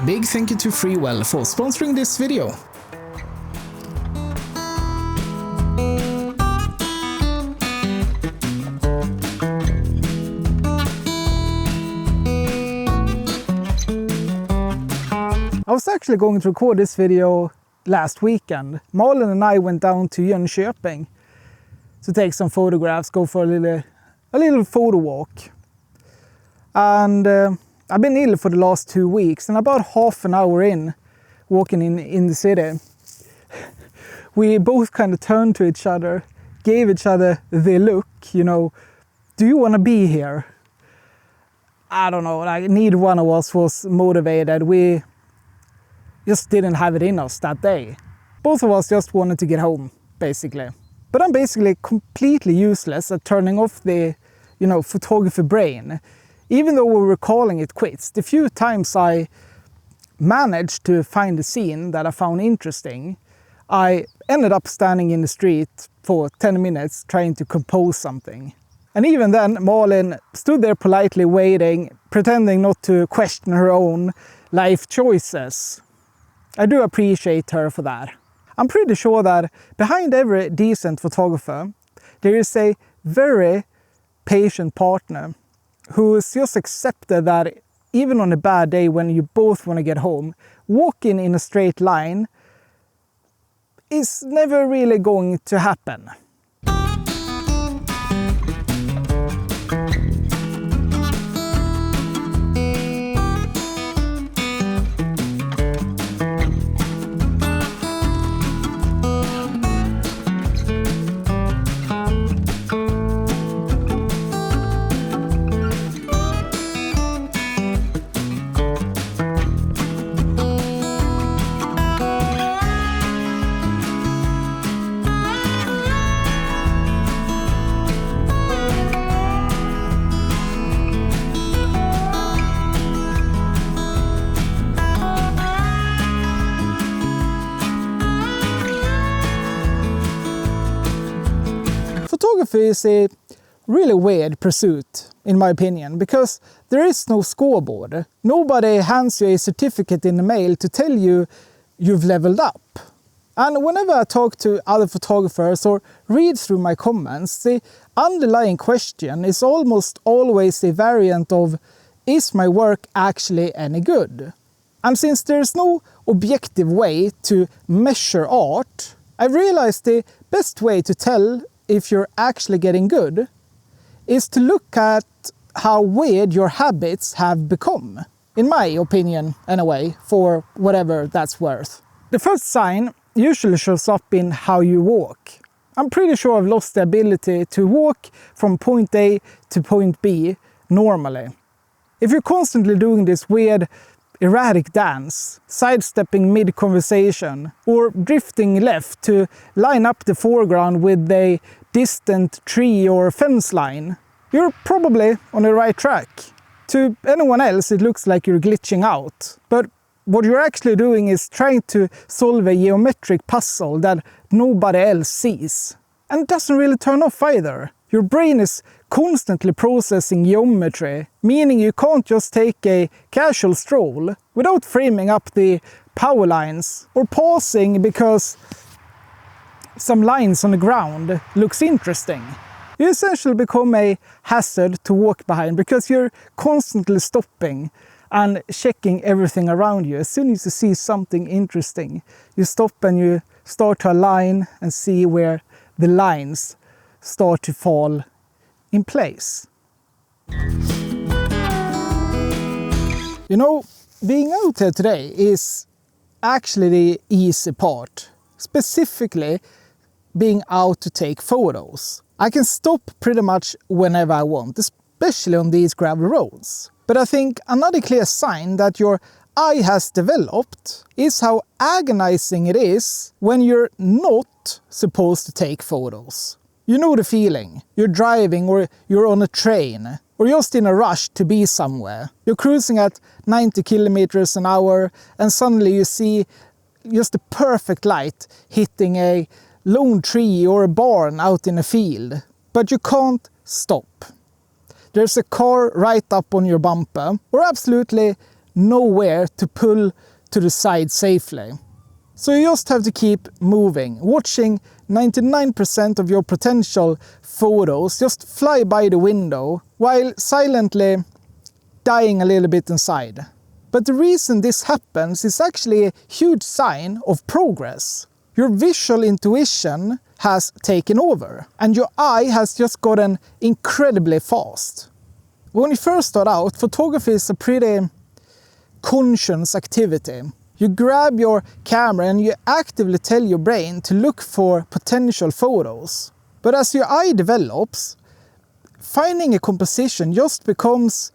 big thank you to Freewell for sponsoring this video. I was actually going to record this video last weekend. Malin and I went down to Jönköping to take some photographs, go for a little photo walk. And I've been ill for the last 2 weeks, and about half an hour in, walking in the city, we both kind of turned to each other, gave each other the look, you know, do you want to be here? I don't know, like neither one of us was motivated. We just didn't have it in us that day. Both of us just wanted to get home, basically. But I'm basically completely useless at turning off the, photography brain. Even though we were calling it quits, the few times I managed to find a scene that I found interesting, I ended up standing in the street for 10 minutes trying to compose something. And even then, Malin stood there politely waiting, pretending not to question her own life choices. I do appreciate her for that. I'm pretty sure that behind every decent photographer, there is a very patient partner who's just accepted that even on a bad day when you both want to get home, walking in a straight line is never really going to happen. Photography is a really weird pursuit, in my opinion, because there is no scoreboard. Nobody hands you a certificate in the mail to tell you you've leveled up. And whenever I talk to other photographers or read through my comments, the underlying question is almost always a variant of, is my work actually any good? And since there's no objective way to measure art, I've realized the best way to tell if you're actually getting good is to look at how weird your habits have become. In my opinion, anyway, for whatever that's worth. The first sign usually shows up in how you walk. I'm pretty sure I've lost the ability to walk from point A to point B normally. If you're constantly doing this weird erratic dance, sidestepping mid-conversation, or drifting left to line up the foreground with a distant tree or fence line, you're probably on the right track. To anyone else, it looks like you're glitching out. But what you're actually doing is trying to solve a geometric puzzle that nobody else sees. And it doesn't really turn off either. Your brain is constantly processing geometry, meaning you can't just take a casual stroll without framing up the power lines or pausing because some lines on the ground looks interesting. You essentially become a hazard to walk behind because you're constantly stopping and checking everything around you. As soon as you see something interesting, you stop and you start to align and see where the lines start to fall in place. You know, being out here today is actually the easy part. Specifically, being out to take photos. I can stop pretty much whenever I want, especially on these gravel roads. But I think another clear sign that your eye has developed is how agonizing it is when you're not supposed to take photos. You know the feeling. You're driving or you're on a train or just in a rush to be somewhere. You're cruising at 90 kilometers an hour and suddenly you see just the perfect light hitting a lone tree or a barn out in a field. But you can't stop. There's a car right up on your bumper or absolutely nowhere to pull to the side safely. So you just have to keep moving, watching 99% of your potential photos just fly by the window while silently dying a little bit inside. But the reason this happens is actually a huge sign of progress. Your visual intuition has taken over and your eye has just gotten incredibly fast. When you first start out, photography is a pretty conscious activity. You grab your camera and you actively tell your brain to look for potential photos. But as your eye develops, finding a composition just becomes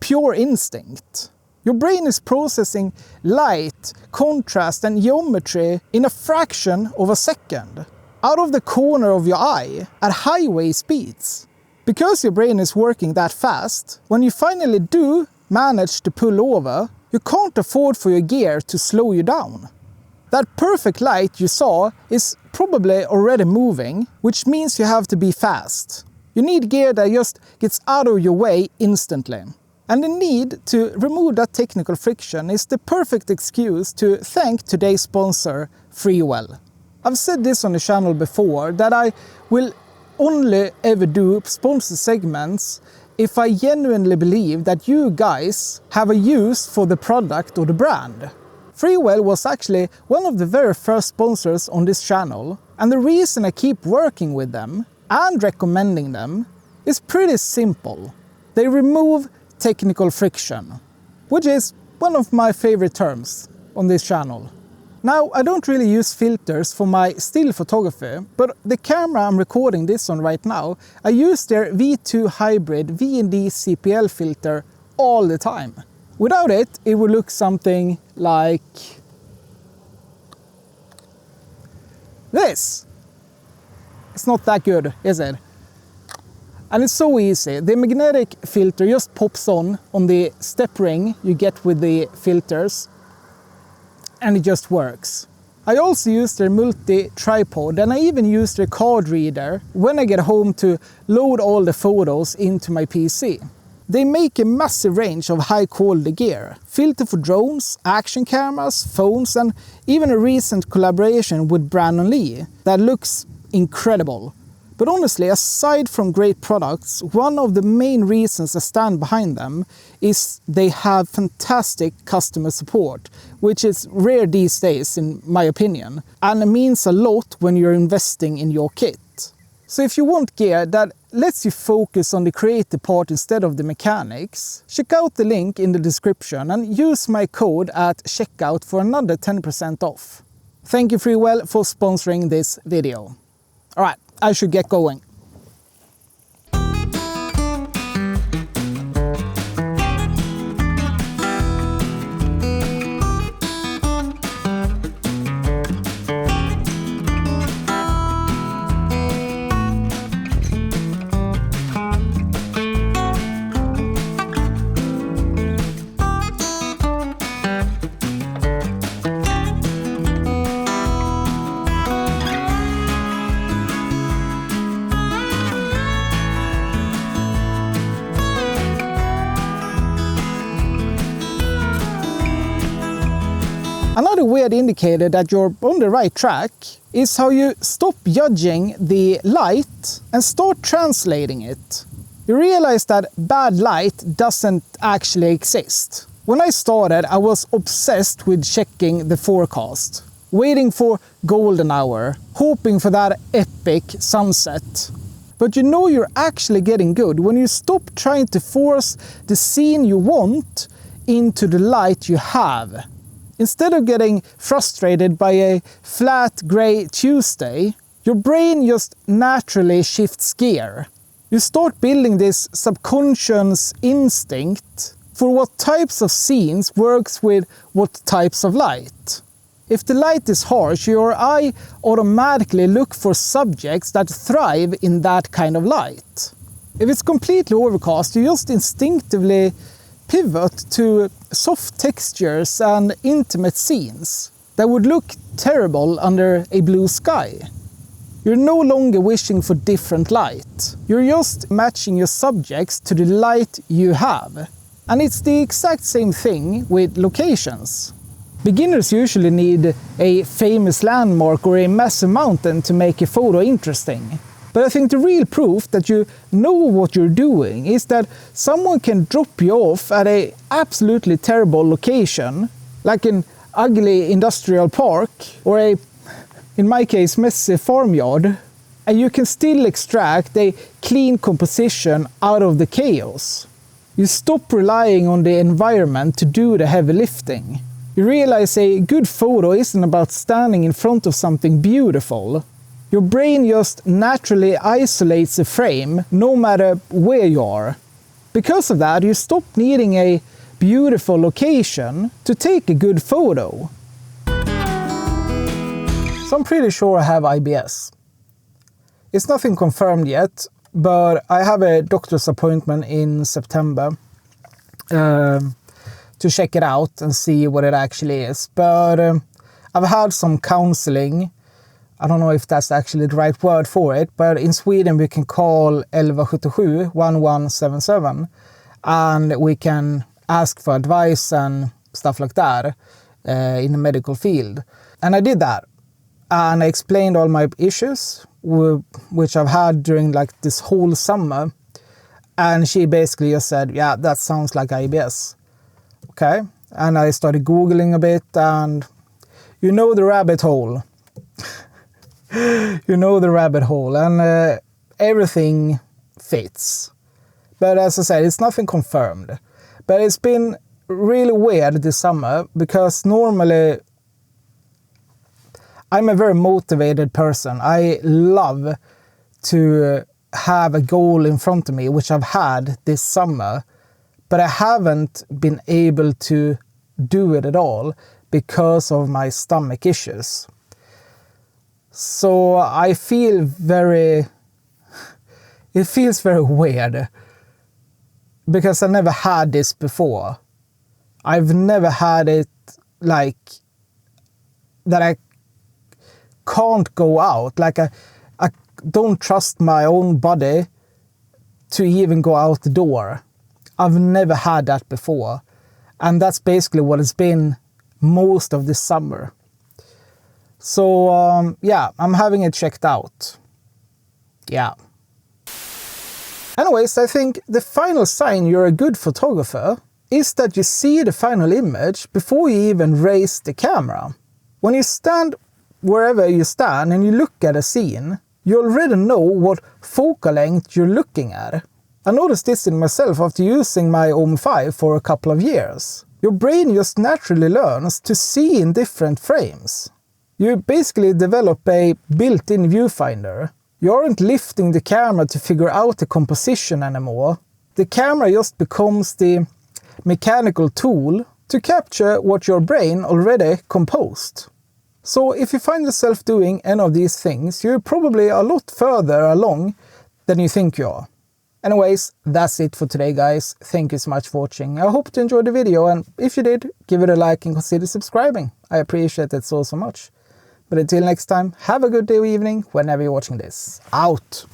pure instinct. Your brain is processing light, contrast and geometry in a fraction of a second, out of the corner of your eye at highway speeds. Because your brain is working that fast, when you finally do manage to pull over, you can't afford for your gear to slow you down. That perfect light you saw is probably already moving, which means you have to be fast. You need gear that just gets out of your way instantly. And the need to remove that technical friction is the perfect excuse to thank today's sponsor, Freewell. I've said this on the channel before, that I will only ever do sponsor segments if I genuinely believe that you guys have a use for the product or the brand. Freewell was actually one of the very first sponsors on this channel, and the reason I keep working with them and recommending them is pretty simple. They remove technical friction, which is one of my favorite terms on this channel. Now, I don't really use filters for my still photography, but the camera I'm recording this on right now, I use their V2 Hybrid VND CPL filter all the time. Without it, it would look something like this. It's not that good, is it? And it's so easy. The magnetic filter just pops on the step ring you get with the filters, and it just works. I also use their multi-tripod, and I even use their card reader when I get home to load all the photos into my PC. They make a massive range of high quality gear. Filter for drones, action cameras, phones, and even a recent collaboration with Brandon Lee that looks incredible. But honestly, aside from great products, one of the main reasons I stand behind them is they have fantastic customer support, which is rare these days in my opinion, and it means a lot when you're investing in your kit. So if you want gear that lets you focus on the creative part instead of the mechanics, check out the link in the description and use my code at checkout for another 10% off. Thank you Freewell for sponsoring this video. Alright, I should get going. Another weird indicator that you're on the right track is how you stop judging the light and start translating it. You realize that bad light doesn't actually exist. When I started, I was obsessed with checking the forecast, waiting for golden hour, hoping for that epic sunset. But you know you're actually getting good when you stop trying to force the scene you want into the light you have. Instead of getting frustrated by a flat grey Tuesday, your brain just naturally shifts gear. You start building this subconscious instinct for what types of scenes works with what types of light. If the light is harsh, your eye automatically looks for subjects that thrive in that kind of light. If it's completely overcast, you just instinctively pivot to soft textures and intimate scenes that would look terrible under a blue sky. You're no longer wishing for different light. You're just matching your subjects to the light you have. And it's the exact same thing with locations. Beginners usually need a famous landmark or a massive mountain to make a photo interesting. But I think the real proof that you know what you're doing is that someone can drop you off at an absolutely terrible location, like an ugly industrial park or a, in my case, messy farmyard, and you can still extract a clean composition out of the chaos. You stop relying on the environment to do the heavy lifting. You realize a good photo isn't about standing in front of something beautiful. Your brain just naturally isolates a frame no matter where you are. Because of that, you stop needing a beautiful location to take a good photo. So I'm pretty sure I have IBS. It's nothing confirmed yet, but I have a doctor's appointment in September to check it out and see what it actually is. But I've had some counseling. I don't know if that's actually the right word for it, but in Sweden we can call 1177 1177 and we can ask for advice and stuff like that in the medical field. And I did that. And I explained all my issues, which I've had during like this whole summer. And she basically just said, yeah, that sounds like IBS. Okay. And I started Googling a bit and you know the rabbit hole. You know the rabbit hole, and everything fits. But as I said, it's nothing confirmed. But it's been really weird this summer because normally I'm a very motivated person. I love to have a goal in front of me, which I've had this summer, but I haven't been able to do it at all because of my stomach issues. So I feel it feels very weird because I never had this before. I've never had it like that I can't go out. Like I don't trust my own body to even go out the door. I've never had that before. And that's basically what it's been most of this summer. So, yeah, I'm having it checked out. Yeah. Anyways, I think the final sign you're a good photographer is that you see the final image before you even raise the camera. When you stand wherever you stand and you look at a scene, you already know what focal length you're looking at. I noticed this in myself after using my OM5 for a couple of years. Your brain just naturally learns to see in different frames. You basically develop a built-in viewfinder. You aren't lifting the camera to figure out the composition anymore. The camera just becomes the mechanical tool to capture what your brain already composed. So if you find yourself doing any of these things, you're probably a lot further along than you think you are. Anyways, that's it for today, guys. Thank you so much for watching. I hope you enjoyed the video, and if you did, give it a like and consider subscribing. I appreciate it so much. But until next time, have a good day or evening whenever you're watching this. Out!